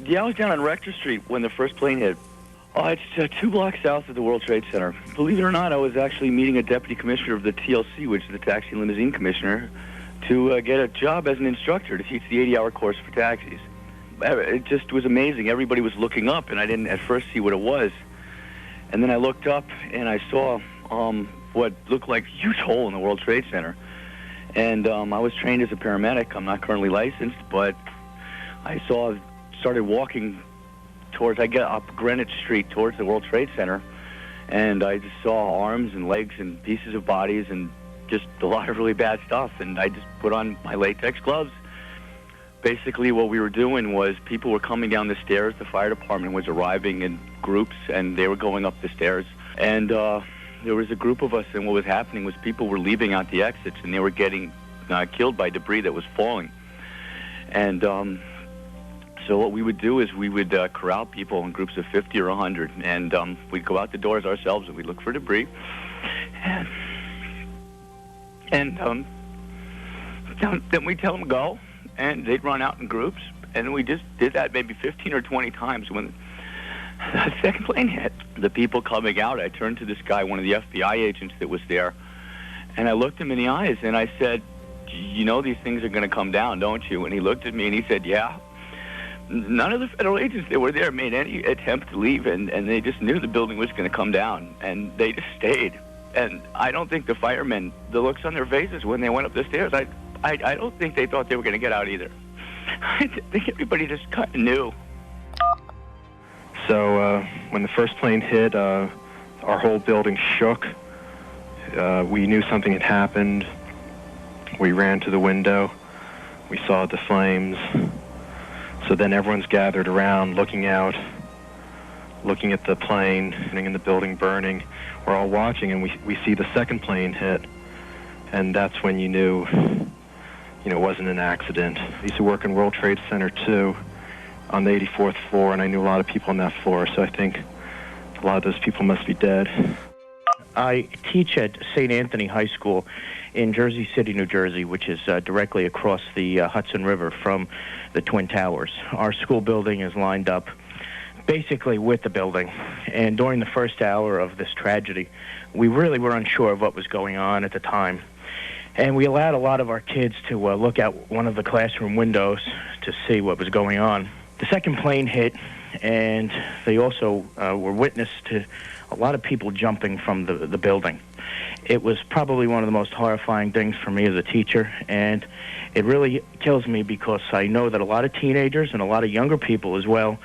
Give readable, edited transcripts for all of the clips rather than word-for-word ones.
Yeah, I was down on Rector Street when the first plane hit. It's 2 blocks south of the World Trade Center. Believe it or not, I was actually meeting a deputy commissioner of the TLC, which is the Taxi and Limousine Commissioner, to get a job as an instructor to teach the 80-hour course for taxis. It just was amazing. Everybody was looking up, and I didn't at first see what it was. And then I looked up, and I saw what looked like a huge hole in the World Trade Center. And I was trained as a paramedic. I'm not currently licensed, but I started walking I got up Greenwich Street towards the World Trade Center, and I just saw arms and legs and pieces of bodies and just a lot of really bad stuff. And I just put on my latex gloves. Basically, what we were doing was people were coming down the stairs. The fire department was arriving in groups, and they were going up the stairs. And there was a group of us, and what was happening was people were leaving out the exits, and they were getting killed by debris that was falling. And so what we would do is we would corral people in groups of 50 or 100, and we'd go out the doors ourselves, and we'd look for debris. And then we'd tell them go, and they'd run out in groups, and we just did that maybe 15 or 20 times. When the second plane hit, the people coming out, I turned to this guy, one of the FBI agents that was there, and I looked him in the eyes, and I said, you know these things are going to come down, don't you? And he looked at me, and he said, yeah. None of the federal agents that were there made any attempt to leave, and they just knew the building was going to come down, and they just stayed. And I don't think the firemen, the looks on their faces when they went up the stairs, I don't think they thought they were going to get out either. I think everybody just kind of knew. So when the first plane hit, our whole building shook. We knew something had happened. We ran to the window. We saw the flames. So then everyone's gathered around, looking out, looking at the plane and the building burning. We're all watching, and we see the second plane hit, and that's when you knew, it wasn't an accident. I used to work in World Trade Center too, on the 84th floor, and I knew a lot of people on that floor, so I think a lot of those people must be dead. I teach at St. Anthony High School in Jersey City, New Jersey, which is directly across the Hudson River from the Twin Towers. Our school building is lined up basically with the building. And during the first hour of this tragedy, we really were unsure of what was going on at the time. And we allowed a lot of our kids to look out one of the classroom windows to see what was going on. The second plane hit, and they also were witness to a lot of people jumping from the building. It was probably one of the most horrifying things for me as a teacher, and it really kills me because I know that a lot of teenagers and a lot of younger people as well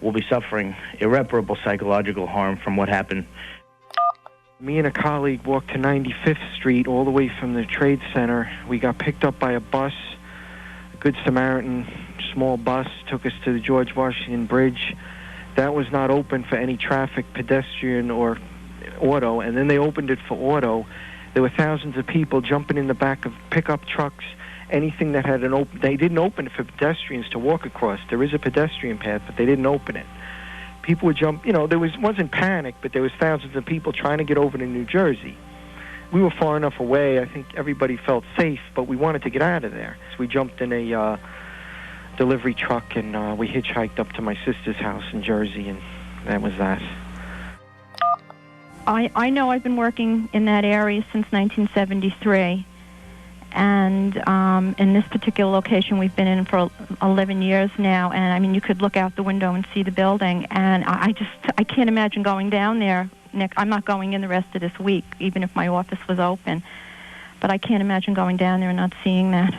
will be suffering irreparable psychological harm from what happened. Me and a colleague walked to 95th Street all the way from the Trade Center. We got picked up by a bus, a Good Samaritan small bus, took us to the George Washington Bridge. That was not open for any traffic, pedestrian, or auto, and then they opened it for auto. There were thousands of people jumping in the back of pickup trucks, anything that had an open. They didn't open it for pedestrians to walk across. There is a pedestrian path, but they didn't open it. People would jump, wasn't panic, but there was thousands of people trying to get over to New Jersey. We were far enough away, I think everybody felt safe, but we wanted to get out of there. So we jumped in a delivery truck, and we hitchhiked up to my sister's house in Jersey, and that was that. I know I've been working in that area since 1973, and in this particular location we've been in for 11 years now, and I mean you could look out the window and see the building, and I can't imagine going down there. Nick, I'm not going in the rest of this week, even if my office was open, but I can't imagine going down there and not seeing that.